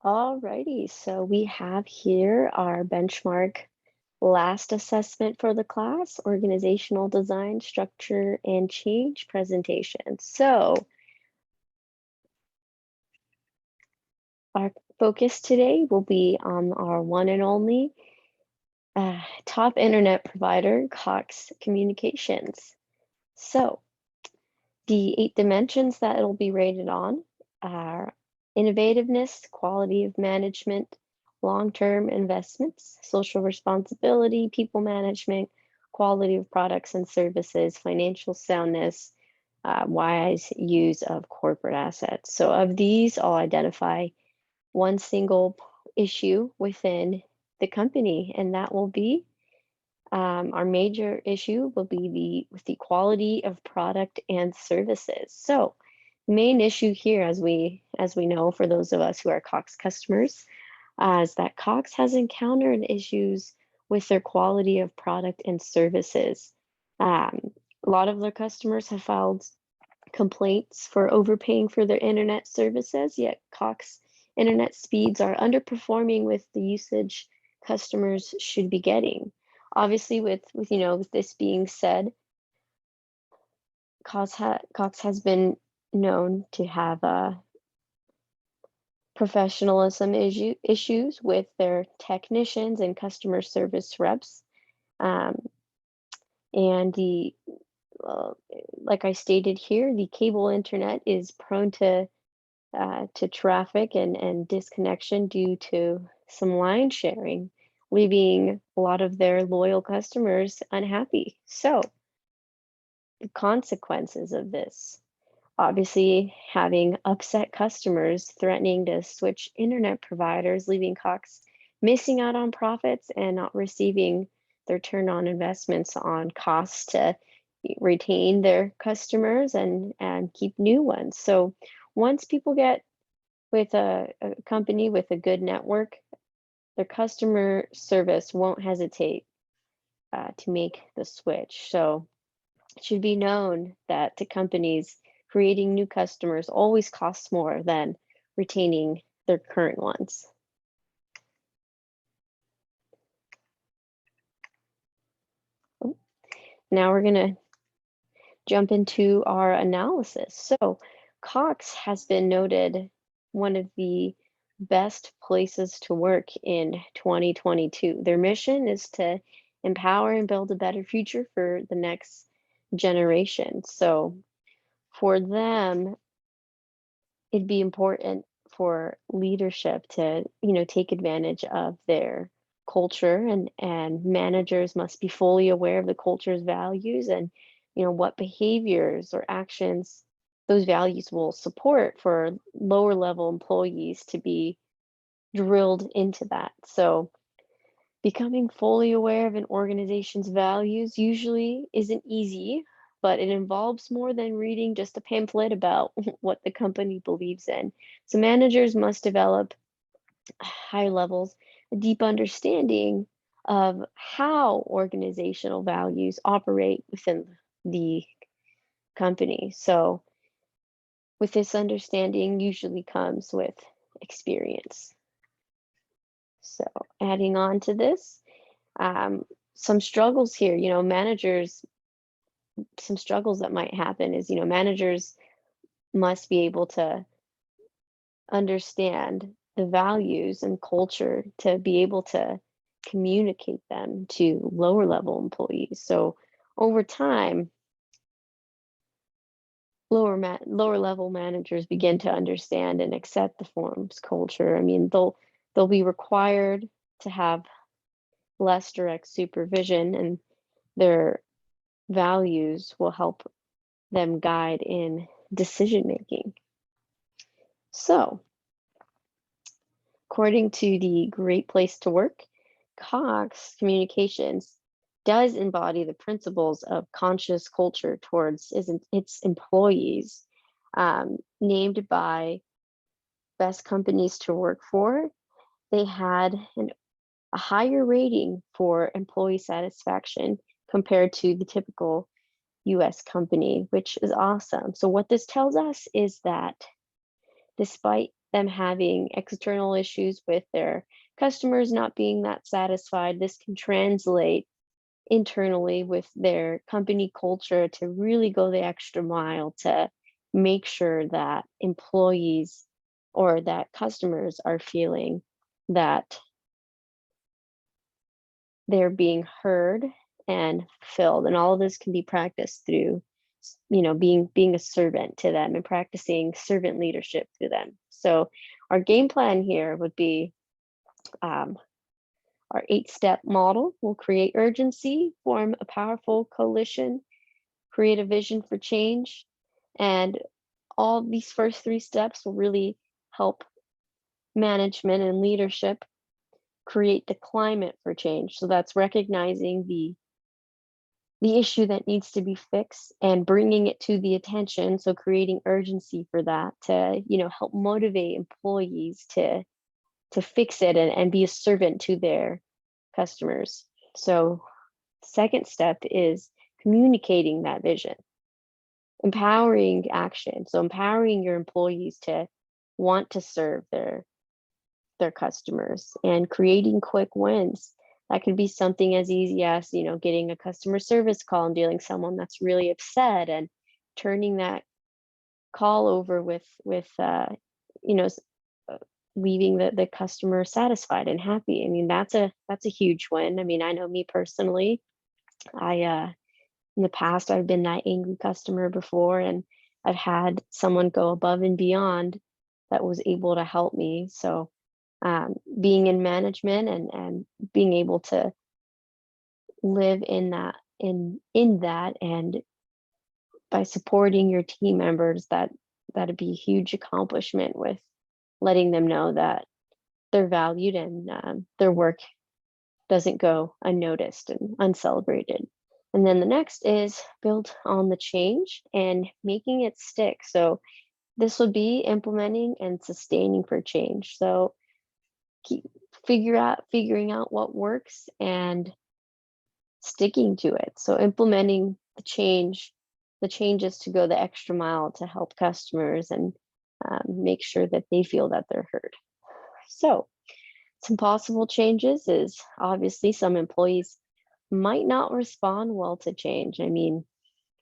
Alrighty, so we have here our benchmark last assessment for the class, organizational design, structure, and change presentation. So our focus today will be on our one and only top internet provider, Cox Communications. So the 8 dimensions that it'll be rated on are innovativeness, quality of management, long-term investments, social responsibility, people management, quality of products and services, financial soundness, wise use of corporate assets. So of these, I'll identify one single issue within the company, and that will be our major issue will be with the quality of product and services. So, main issue here, as we know, for those of us who are Cox customers, is that Cox has encountered issues with their quality of product and services. A lot of their customers have filed complaints for overpaying for their internet services, yet Cox internet speeds are underperforming with the usage customers should be getting. Obviously, with this being said, Cox has been known to have professionalism issues with their technicians and customer service reps. Um, and uh, like I stated here, the cable internet is prone to traffic and disconnection due to some line sharing, leaving a lot of their loyal customers unhappy. So, the consequences of this obviously having upset customers threatening to switch internet providers, leaving Cox missing out on profits and not receiving their return on investments on costs to retain their customers and keep new ones. So once people get with a company with a good network, their customer service won't hesitate to make the switch. So it should be known that to companies, creating new customers always costs more than retaining their current ones. Oh, now we're going to jump into our analysis. So, Cox has been noted one of the best places to work in 2022. Their mission is to empower and build a better future for the next generation. So, for them, it'd be important for leadership to, take advantage of their culture, and managers must be fully aware of the culture's values and, what behaviors or actions those values will support for lower level employees to be drilled into that. So, becoming fully aware of an organization's values usually isn't easy, but it involves more than reading just a pamphlet about what the company believes in. So managers must develop high levels, a deep understanding of how organizational values operate within the company. So with this understanding usually comes with experience. So adding on to this, um, some struggles here, some struggles that might happen is, managers must be able to understand the values and culture to be able to communicate them to lower level employees. So over time, lower level managers begin to understand and accept the firm's culture. I mean, they'll be required to have less direct supervision, and their values will help them guide in decision making. So, according to the Great Place to Work, Cox Communications does embody the principles of conscious culture towards its employees, named by Best Companies to Work For. They had a higher rating for employee satisfaction compared to the typical US company, which is awesome. So, what this tells us is that despite them having external issues with their customers not being that satisfied, this can translate internally with their company culture to really go the extra mile to make sure that employees or that customers are feeling that they're being heard and fulfilled. And all of this can be practiced through, being a servant to them and practicing servant leadership to them. So our game plan here would be um, our 8-step model will create urgency, form a powerful coalition, create a vision for change. And all these first 3 steps will really help management and leadership create the climate for change. So that's recognizing the issue that needs to be fixed and bringing it to the attention. So creating urgency for that to, help motivate employees to fix it and be a servant to their customers. So second step is communicating that vision, empowering action. So empowering your employees to want to serve their customers and creating quick wins. That could be something as easy as, getting a customer service call and dealing someone that's really upset and turning that call over with you know, s- uh, leaving the customer satisfied and happy. I mean, that's a huge win. I mean, I know me personally, I in the past I've been that angry customer before, and I've had someone go above and beyond that was able to help me. So being in management and being able to live in that and by supporting your team members, that'd be a huge accomplishment with letting them know that they're valued and their work doesn't go unnoticed and uncelebrated. And then the next is build on the change and making it stick. So this would be implementing and sustaining for change. So keep figuring out what works and sticking to it. So implementing the changes to go the extra mile to help customers and make sure that they feel that they're heard. So some possible changes is obviously some employees might not respond well to change. I mean,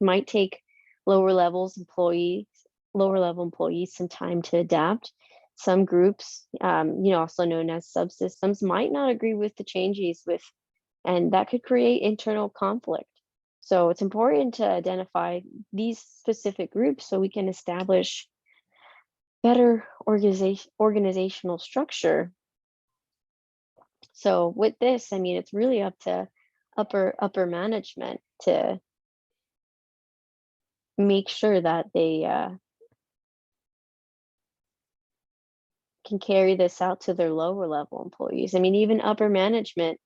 might take lower levels employees, lower level employees some time to adapt. Some groups, also known as subsystems, might not agree with the changes and that could create internal conflict. So it's important to identify these specific groups so we can establish better organizational structure. So with this, I mean, it's really up to upper management to make sure that they can carry this out to their lower level employees. I mean, even upper management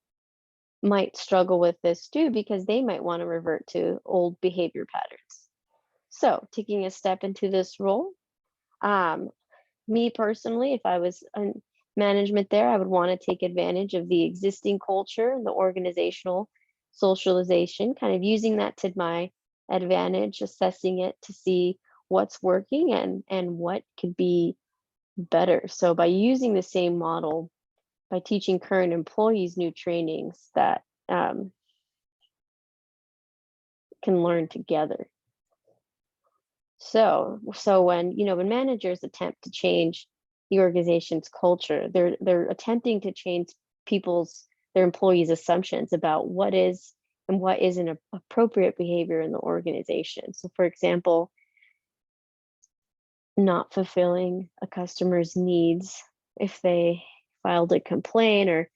might struggle with this too because they might want to revert to old behavior patterns. So, taking a step into this role, um, me personally, if I was in management there, I would want to take advantage of the existing culture and the organizational socialization, kind of using that to my advantage, assessing it to see what's working and what could be better. So by using the same model, by teaching current employees new trainings that can learn together. So when managers attempt to change the organization's culture, they're attempting to change their employees' assumptions about what is and what isn't appropriate behavior in the organization. So for example, not fulfilling a customer's needs if they filed a complaint or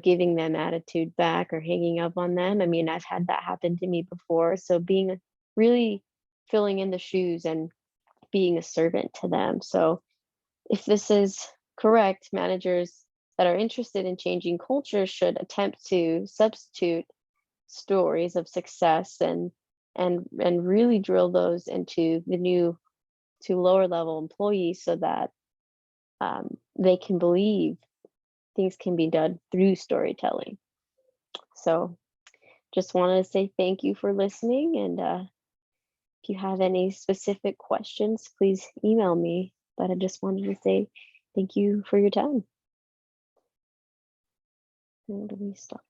giving them attitude back or hanging up on them. I mean, I've had that happen to me before. So being really filling in the shoes and being a servant to them. So if this is correct, managers that are interested in changing culture should attempt to substitute stories of success and really drill those into the new to lower level employees so that they can believe things can be done through storytelling. So just wanted to say thank you for listening. And if you have any specific questions, please email me. But I just wanted to say Thank you for your time. How do we stop?